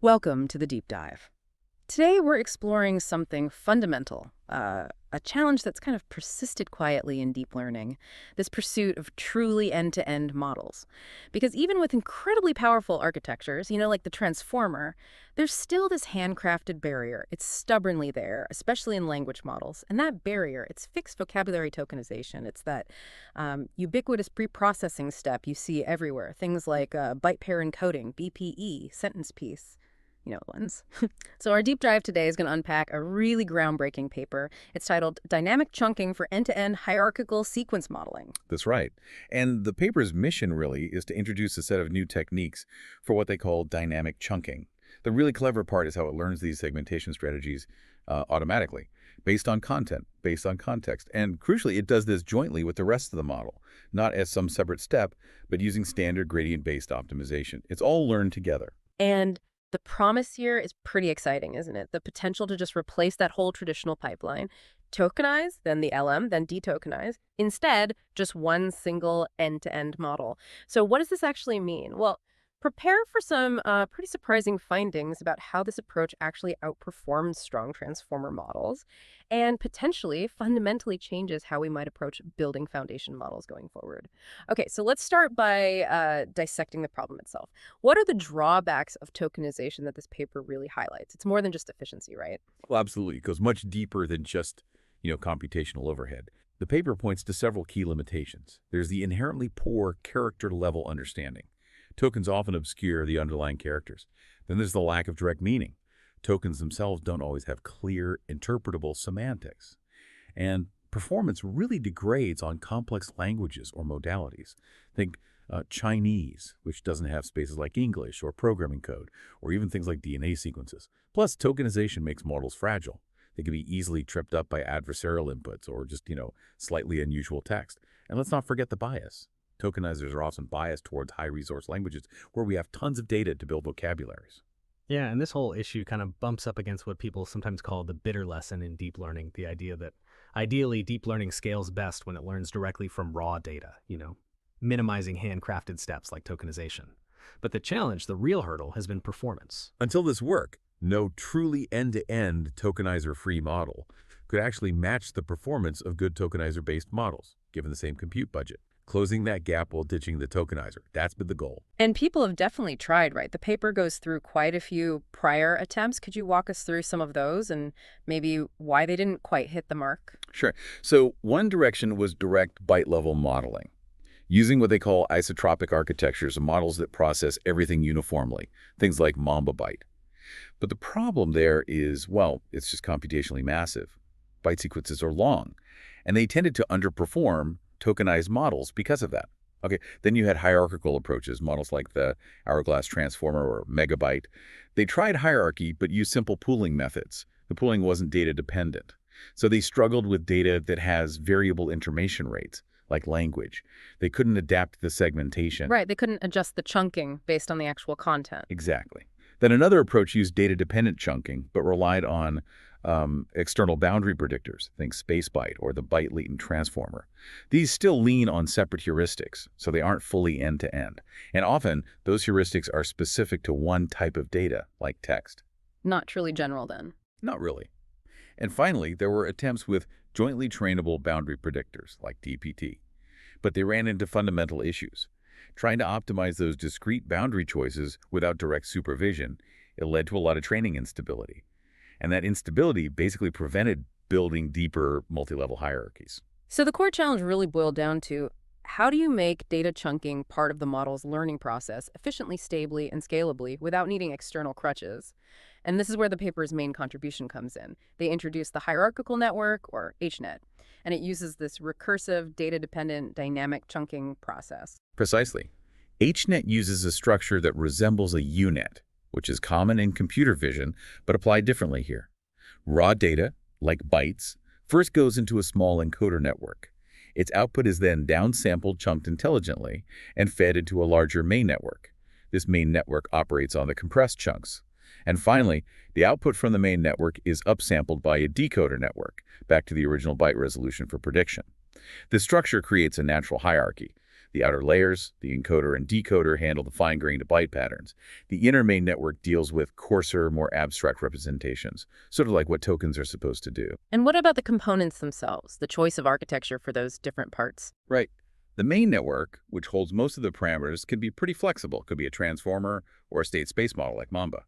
Welcome to the deep dive. Today we're exploring something fundamental, a challenge that's kind of persisted quietly in deep learning, this pursuit of truly end-to-end models. Because even with incredibly powerful architectures, like the transformer, there's still this handcrafted barrier. It's stubbornly there, especially in language models. And that barrier, it's fixed vocabulary tokenization. It's that ubiquitous preprocessing step you see everywhere. Things like byte pair encoding, BPE, sentence piece. You know the ones. So our deep dive today is going to unpack a really groundbreaking paper. It's titled Dynamic Chunking for End-to-End Hierarchical Sequence Modeling. That's right. And the paper's mission really is to introduce a set of new techniques for what they call dynamic chunking. The really clever part is how it learns these segmentation strategies automatically, based on content, based on context. And crucially, it does this jointly with the rest of the model, not as some separate step, but using standard gradient-based optimization. It's all learned together. And the promise here is pretty exciting, isn't it? The potential to just replace that whole traditional pipeline, tokenize, then the LM, then detokenize. Instead, just one single end-to-end model. So what does this actually mean? Well, prepare for some pretty surprising findings about how this approach actually outperforms strong transformer models and potentially fundamentally changes how we might approach building foundation models going forward. Okay, so let's start by dissecting the problem itself. What are the drawbacks of tokenization that this paper really highlights? It's more than just efficiency, right? Well, absolutely. It goes much deeper than just, computational overhead. The paper points to several key limitations. There's the inherently poor character-level understanding. Tokens often obscure the underlying characters. Then there's the lack of direct meaning. Tokens themselves don't always have clear, interpretable semantics. And performance really degrades on complex languages or modalities. Think Chinese, which doesn't have spaces like English or programming code, or even things like DNA sequences. Plus, tokenization makes models fragile. They can be easily tripped up by adversarial inputs or just, slightly unusual text. And let's not forget the bias. Tokenizers are often biased towards high-resource languages where we have tons of data to build vocabularies. Yeah, and this whole issue kind of bumps up against what people sometimes call the bitter lesson in deep learning, the idea that ideally deep learning scales best when it learns directly from raw data, minimizing handcrafted steps like tokenization. But the challenge, the real hurdle, has been performance. Until this work, no truly end-to-end tokenizer-free model could actually match the performance of good tokenizer-based models, given the same compute budget. Closing that gap while ditching the tokenizer. That's been the goal. And people have definitely tried, right? The paper goes through quite a few prior attempts. Could you walk us through some of those and maybe why they didn't quite hit the mark? Sure. So one direction was direct byte-level modeling, using what they call isotropic architectures, models that process everything uniformly, things like Mamba byte. But the problem there is, well, it's just computationally massive. Byte sequences are long, and they tended to underperform tokenized models because of that. Okay, then you had hierarchical approaches, models like the hourglass transformer or megabyte. They tried hierarchy, but used simple pooling methods. The pooling wasn't data dependent. So they struggled with data that has variable information rates, like language. They couldn't adapt the segmentation. Right, they couldn't adjust the chunking based on the actual content. Exactly. Then another approach used data-dependent chunking, but relied on external boundary predictors, think space byte or the byte latent transformer. These still lean on separate heuristics, so they aren't fully end-to-end. And often, those heuristics are specific to one type of data, like text. Not truly general, then. Not really. And finally, there were attempts with jointly trainable boundary predictors, like DPT. But they ran into fundamental issues. Trying to optimize those discrete boundary choices without direct supervision, it led to a lot of training instability. And that instability basically prevented building deeper multi-level hierarchies. So the core challenge really boiled down to how do you make data chunking part of the model's learning process efficiently, stably, and scalably without needing external crutches? And this is where the paper's main contribution comes in. They introduced the hierarchical network, or HNet, and it uses this recursive, data-dependent, dynamic chunking process. Precisely. HNet uses a structure that resembles a UNet, which is common in computer vision, but applied differently here. Raw data, like bytes, first goes into a small encoder network. Its output is then downsampled, chunked intelligently, and fed into a larger main network. This main network operates on the compressed chunks. And finally, the output from the main network is upsampled by a decoder network, back to the original byte resolution for prediction. This structure creates a natural hierarchy. The outer layers, the encoder and decoder, handle the fine-grained byte patterns. The inner main network deals with coarser, more abstract representations, sort of like what tokens are supposed to do. And what about the components themselves, the choice of architecture for those different parts? Right. The main network, which holds most of the parameters, can be pretty flexible. It could be a transformer or a state space model like Mamba.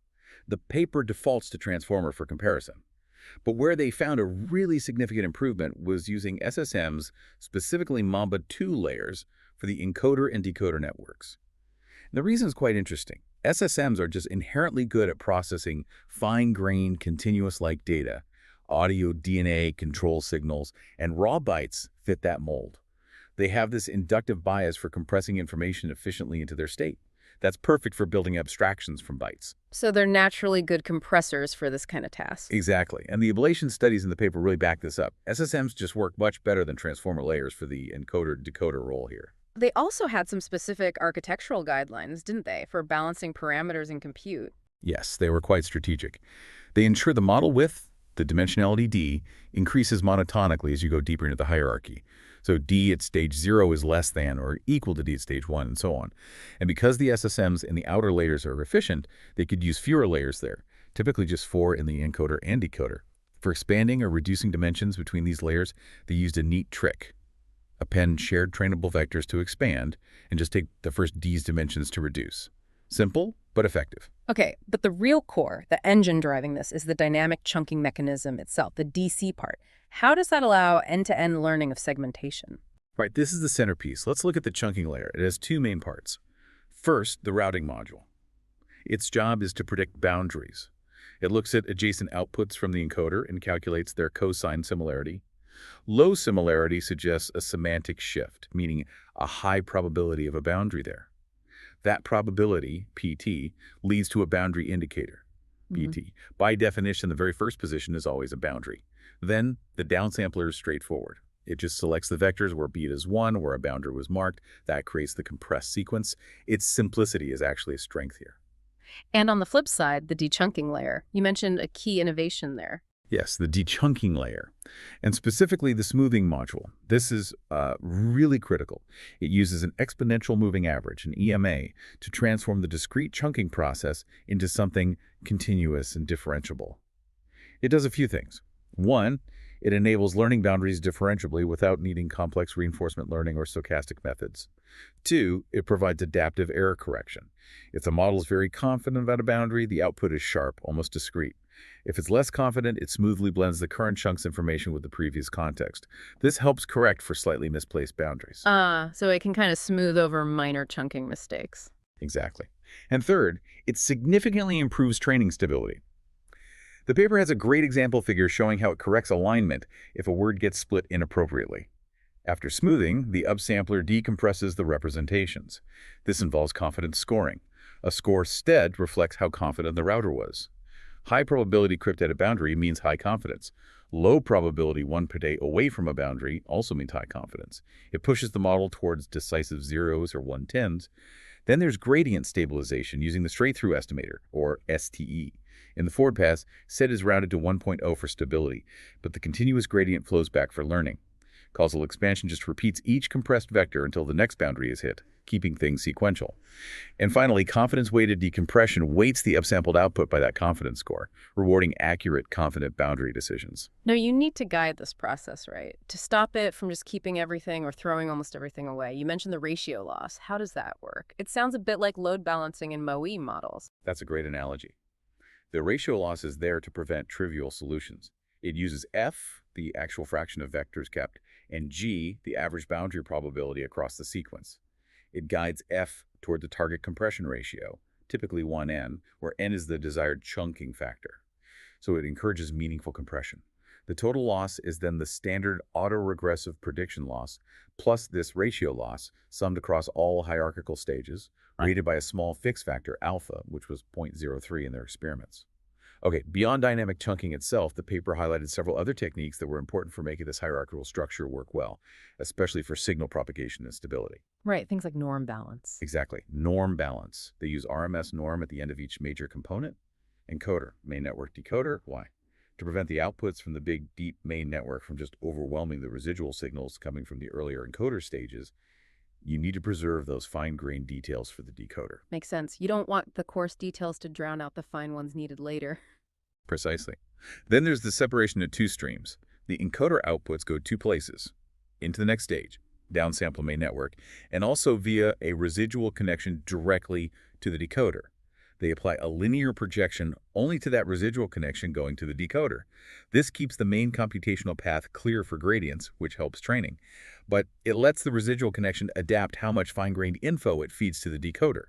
The paper defaults to transformer for comparison. But where they found a really significant improvement was using SSMs, specifically Mamba 2 layers, for the encoder and decoder networks. And the reason is quite interesting. SSMs are just inherently good at processing fine-grained, continuous-like data. Audio, DNA, control signals, and raw bytes fit that mold. They have this inductive bias for compressing information efficiently into their state. That's perfect for building abstractions from bytes. So they're naturally good compressors for this kind of task. Exactly. And the ablation studies in the paper really back this up. SSMs just work much better than transformer layers for the encoder-decoder role here. They also had some specific architectural guidelines, didn't they, for balancing parameters in compute? Yes, they were quite strategic. They ensure the model width, the dimensionality D, increases monotonically as you go deeper into the hierarchy. So D at stage 0 is less than or equal to D at stage 1, and so on. And because the SSMs in the outer layers are efficient, they could use fewer layers there, typically just 4 in the encoder and decoder. For expanding or reducing dimensions between these layers, they used a neat trick. Append shared trainable vectors to expand, and just take the first D's dimensions to reduce. Simple, but effective. Okay, but the real core, the engine driving this, is the dynamic chunking mechanism itself, the DC part. How does that allow end-to-end learning of segmentation? Right, this is the centerpiece. Let's look at the chunking layer. It has 2 main parts. First, the routing module. Its job is to predict boundaries. It looks at adjacent outputs from the encoder and calculates their cosine similarity. Low similarity suggests a semantic shift, meaning a high probability of a boundary there. That probability, PT, leads to a boundary indicator, PT. By definition, the very first position is always a boundary. Then, the downsampler is straightforward. It just selects the vectors where beta is 1, where a boundary was marked. That creates the compressed sequence. Its simplicity is actually a strength here. And on the flip side, the dechunking layer. You mentioned a key innovation there. Yes, the dechunking layer, and specifically the smoothing module. This is really critical. It uses an exponential moving average, an EMA, to transform the discrete chunking process into something continuous and differentiable. It does a few things. One, it enables learning boundaries differentiably without needing complex reinforcement learning or stochastic methods. 2, it provides adaptive error correction. If the model is very confident about a boundary, the output is sharp, almost discrete. If it's less confident, it smoothly blends the current chunk's information with the previous context. This helps correct for slightly misplaced boundaries. So it can kind of smooth over minor chunking mistakes. Exactly. And third, it significantly improves training stability. The paper has a great example figure showing how it corrects alignment if a word gets split inappropriately. After smoothing, the upsampler decompresses the representations. This involves confidence scoring. A score stead reflects how confident the router was. High probability crypt at a boundary means high confidence. Low probability 1 per day away from a boundary also means high confidence. It pushes the model towards decisive zeros or 110s. Then there's gradient stabilization using the straight-through estimator, or STE. In the forward pass, set is rounded to 1.0 for stability, but the continuous gradient flows back for learning. Causal expansion just repeats each compressed vector until the next boundary is hit, keeping things sequential. And finally, confidence-weighted decompression weights the upsampled output by that confidence score, rewarding accurate, confident boundary decisions. No, you need to guide this process, right? To stop it from just keeping everything or throwing almost everything away. You mentioned the ratio loss. How does that work? It sounds a bit like load balancing in MoE models. That's a great analogy. The ratio loss is there to prevent trivial solutions. It uses F, the actual fraction of vectors kept, and G, the average boundary probability across the sequence. It guides F toward the target compression ratio, typically 1n, where n is the desired chunking factor. So it encourages meaningful compression. The total loss is then the standard autoregressive prediction loss, plus this ratio loss, summed across all hierarchical stages, rated by a small fixed factor, alpha, which was 0.03 in their experiments. Okay, beyond dynamic chunking itself, the paper highlighted several other techniques that were important for making this hierarchical structure work well, especially for signal propagation and stability. Right, things like norm balance. Exactly. Norm balance. They use RMS norm at the end of each major component. Encoder, main network decoder. Why? To prevent the outputs from the big, deep main network from just overwhelming the residual signals coming from the earlier encoder stages, You need to preserve those fine-grained details for the decoder. Makes sense. You don't want the coarse details to drown out the fine ones needed later. Precisely. Then there's the separation of two streams. The encoder outputs go two places, into the next stage, downsample main network, and also via a residual connection directly to the decoder. They apply a linear projection only to that residual connection going to the decoder. This keeps the main computational path clear for gradients, which helps training. But it lets the residual connection adapt how much fine-grained info it feeds to the decoder.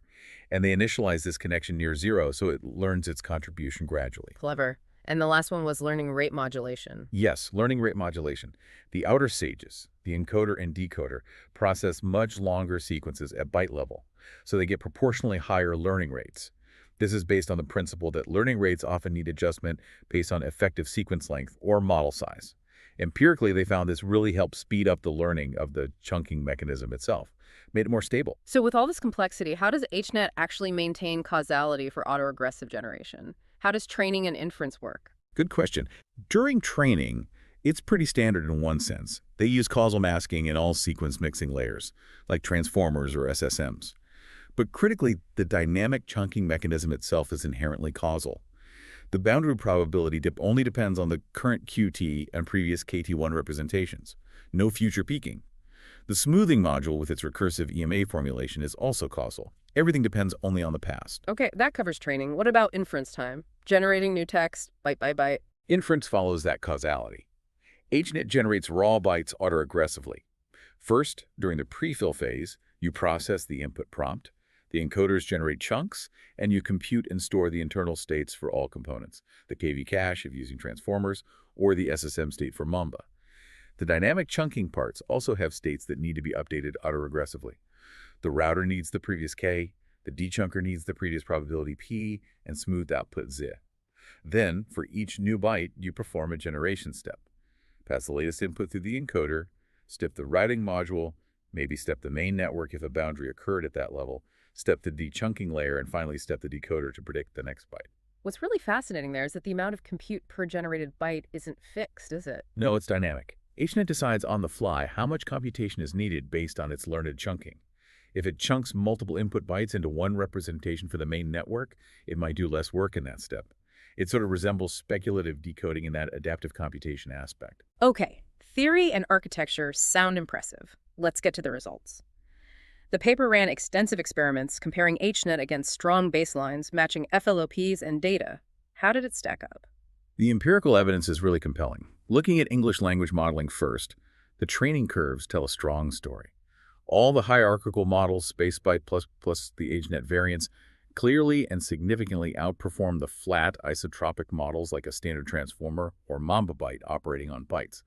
And they initialize this connection near zero so it learns its contribution gradually. Clever. And the last one was learning rate modulation. Yes, learning rate modulation. The outer stages, the encoder and decoder, process much longer sequences at byte level, so they get proportionally higher learning rates. This is based on the principle that learning rates often need adjustment based on effective sequence length or model size. Empirically, they found this really helped speed up the learning of the chunking mechanism itself, made it more stable. So with all this complexity, how does HNet actually maintain causality for autoregressive generation? How does training and inference work? Good question. During training, it's pretty standard in one sense. They use causal masking in all sequence mixing layers, like transformers or SSMs. But critically, the dynamic chunking mechanism itself is inherently causal. The boundary probability dip only depends on the current QT and previous KT1 representations. No future peaking. The smoothing module with its recursive EMA formulation is also causal. Everything depends only on the past. Okay, that covers training. What about inference time? Generating new text, byte by byte. Inference follows that causality. HNet generates raw bytes autoaggressively. First, during the prefill phase, you process the input prompt. The encoders generate chunks, and you compute and store the internal states for all components, the KV cache if using transformers, or the SSM state for Mamba. The dynamic chunking parts also have states that need to be updated autoregressively. The router needs the previous K, the dechunker needs the previous probability P, and smoothed output Z. Then, for each new byte, you perform a generation step. Pass the latest input through the encoder, step the routing module, maybe step the main network if a boundary occurred at that level, step the dechunking layer, and finally step the decoder to predict the next byte. What's really fascinating there is that the amount of compute per generated byte isn't fixed, is it? No, it's dynamic. HNet decides on the fly how much computation is needed based on its learned chunking. If it chunks multiple input bytes into one representation for the main network, it might do less work in that step. It sort of resembles speculative decoding in that adaptive computation aspect. Okay, theory and architecture sound impressive. Let's get to the results. The paper ran extensive experiments comparing HNet against strong baselines, matching FLOPs and data. How did it stack up? The empirical evidence is really compelling. Looking at English language modeling first, the training curves tell a strong story. All the hierarchical models, space byte plus the HNet variants, clearly and significantly outperform the flat isotropic models like a standard transformer or Mamba byte operating on bytes.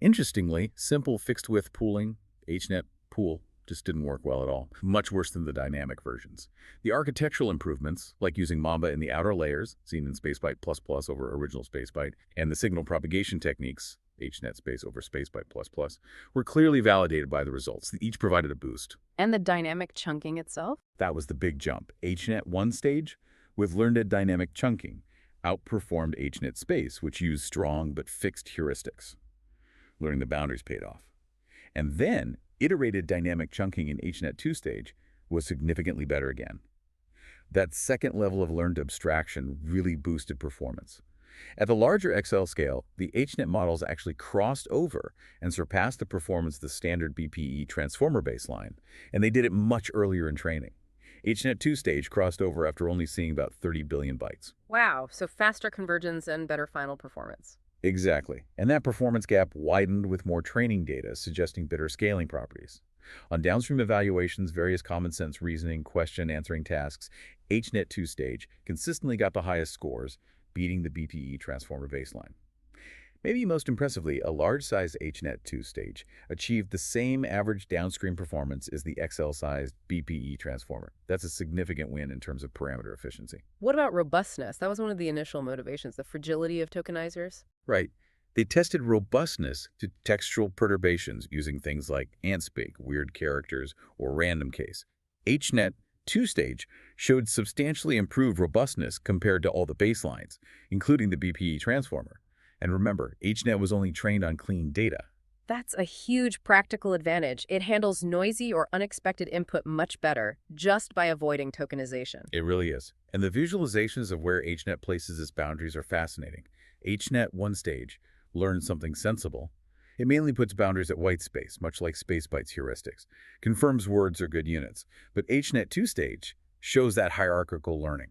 Interestingly, simple fixed-width pooling, HNet pool, just didn't work well at all. Much worse than the dynamic versions. The architectural improvements, like using Mamba in the outer layers, seen in spacebyte++ over original spacebyte, and the signal propagation techniques, HNet space over spacebyte++, were clearly validated by the results. Each provided a boost. And the dynamic chunking itself? That was the big jump. HNet 1 stage, with learned dynamic chunking, outperformed HNet space, which used strong but fixed heuristics. Learning the boundaries paid off. And then, iterated dynamic chunking in HNet 2 stage was significantly better again. That second level of learned abstraction really boosted performance. At the larger XL scale, the HNet models actually crossed over and surpassed the performance of the standard BPE transformer baseline, and they did it much earlier in training. HNet 2 stage crossed over after only seeing about 30 billion bytes. Wow, so faster convergence and better final performance. Exactly. And that performance gap widened with more training data, suggesting better scaling properties. On downstream evaluations, various common sense reasoning, question answering tasks, HNet 2 stage consistently got the highest scores, beating the BPE transformer baseline. Maybe most impressively, a large-sized HNet 2 stage achieved the same average downstream performance as the XL-sized BPE transformer. That's a significant win in terms of parameter efficiency. What about robustness? That was one of the initial motivations, the fragility of tokenizers. Right. They tested robustness to textual perturbations using things like AntSpeak, weird characters, or random case. HNet 2 stage showed substantially improved robustness compared to all the baselines, including the BPE transformer. And remember, HNet was only trained on clean data. That's a huge practical advantage. It handles noisy or unexpected input much better just by avoiding tokenization. It really is. And the visualizations of where HNet places its boundaries are fascinating. HNet one stage learns something sensible. It mainly puts boundaries at white space, much like SpaceByte's heuristics, confirms words are good units. But HNet two stage shows that hierarchical learning.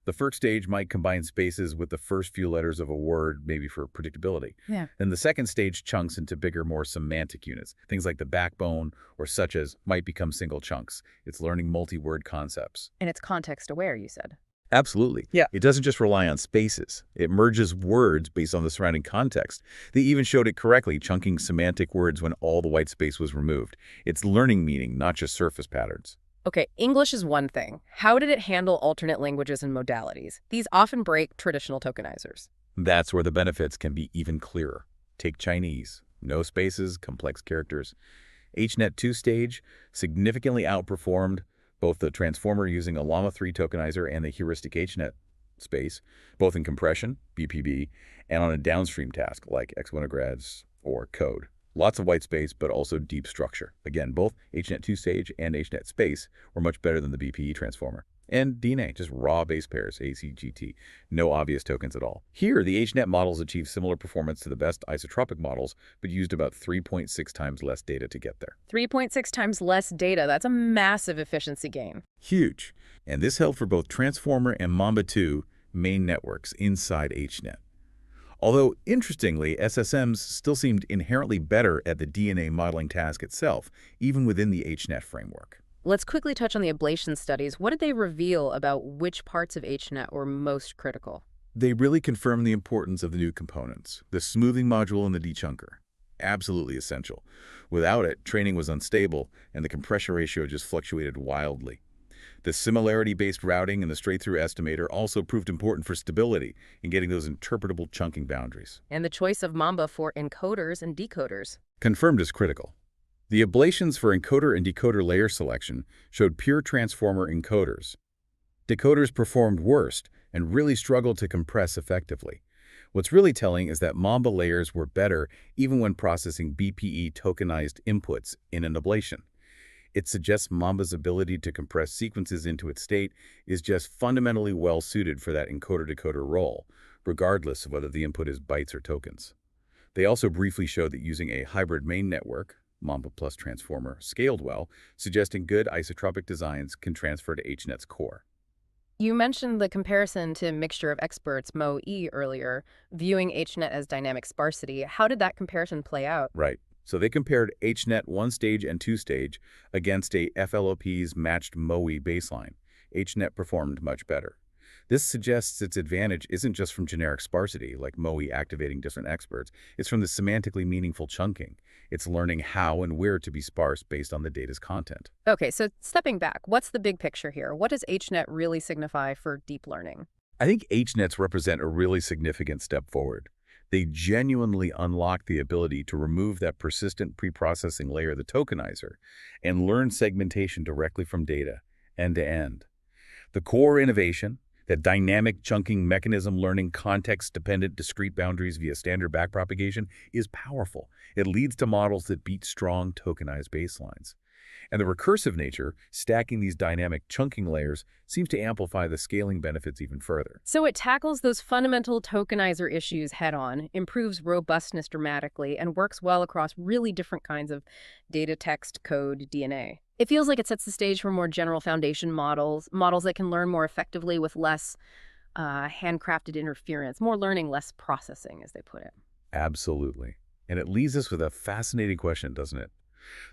The first stage might combine spaces with the first few letters of a word, maybe for predictability. Yeah. Then the second stage chunks into bigger, more semantic units. Things like the backbone or such as might become single chunks. It's learning multi-word concepts. And it's context aware, you said. Absolutely. Yeah. It doesn't just rely on spaces. It merges words based on the surrounding context. They even showed it correctly, chunking semantic words when all the white space was removed. It's learning meaning, not just surface patterns. Okay, English is one thing. How did it handle alternate languages and modalities? These often break traditional tokenizers. That's where the benefits can be even clearer. Take Chinese. No spaces, complex characters. HNet 2 stage significantly outperformed both the transformer using a Llama 3 tokenizer and the heuristic HNet space, both in compression, BPB, and on a downstream task like exonograds or code. Lots of white space, but also deep structure. Again, both HNet 2 stage and HNet space were much better than the BPE transformer. And DNA, just raw base pairs, ACGT. No obvious tokens at all. Here, the HNet models achieved similar performance to the best isotropic models, but used about 3.6 times less data to get there. 3.6 times less data. That's a massive efficiency gain. Huge. And this held for both Transformer and Mamba 2 main networks inside HNet. Although, interestingly, SSMs still seemed inherently better at the DNA modeling task itself, even within the HNet framework. Let's quickly touch on the ablation studies. What did they reveal about which parts of HNet were most critical? They really confirmed the importance of the new components, the smoothing module and the dechunker. Absolutely essential. Without it, training was unstable, and the compression ratio just fluctuated wildly. The similarity-based routing and the straight-through estimator also proved important for stability in getting those interpretable chunking boundaries. And the choice of Mamba for encoders and decoders. Confirmed as critical. The ablations for encoder and decoder layer selection showed pure transformer encoders. Decoders performed worst and really struggled to compress effectively. What's really telling is that Mamba layers were better even when processing BPE tokenized inputs in an ablation. It suggests Mamba's ability to compress sequences into its state is just fundamentally well-suited for that encoder-decoder role, regardless of whether the input is bytes or tokens. They also briefly showed that using a hybrid main network, Mamba plus transformer, scaled well, suggesting good isotropic designs can transfer to HNet's core. You mentioned the comparison to mixture of experts, MoE, earlier, viewing HNet as dynamic sparsity. How did that comparison play out? Right. So they compared HNet 1 stage and 2 stage against a FLOP's matched MoE baseline. HNet performed much better. This suggests its advantage isn't just from generic sparsity, like MoE activating different experts. It's from the semantically meaningful chunking. It's learning how and where to be sparse based on the data's content. Okay, so stepping back, what's the big picture here? What does HNet really signify for deep learning? I think HNets represent a really significant step forward. They genuinely unlock the ability to remove that persistent preprocessing layer, the tokenizer, and learn segmentation directly from data, end to end. The core innovation, that dynamic chunking mechanism learning context-dependent discrete boundaries via standard backpropagation, is powerful. It leads to models that beat strong tokenized baselines. And the recursive nature, stacking these dynamic chunking layers, seems to amplify the scaling benefits even further. So it tackles those fundamental tokenizer issues head-on, improves robustness dramatically, and works well across really different kinds of data, text, code, DNA. It feels like it sets the stage for more general foundation models that can learn more effectively with less handcrafted interference, more learning, less processing, as they put it. Absolutely. And it leaves us with a fascinating question, doesn't it?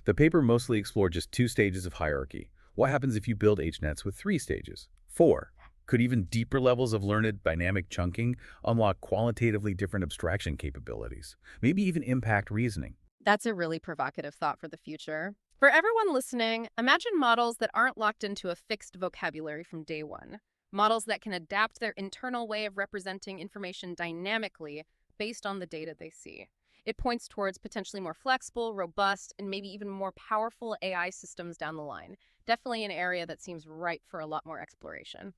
The paper mostly explored just 2 stages of hierarchy. What happens if you build HNets with 3 stages? 4. Could even deeper levels of learned dynamic chunking unlock qualitatively different abstraction capabilities? Maybe even impact reasoning? That's a really provocative thought for the future. For everyone listening, imagine models that aren't locked into a fixed vocabulary from day one. Models that can adapt their internal way of representing information dynamically based on the data they see. It points towards potentially more flexible, robust, and maybe even more powerful AI systems down the line. Definitely an area that seems ripe for a lot more exploration.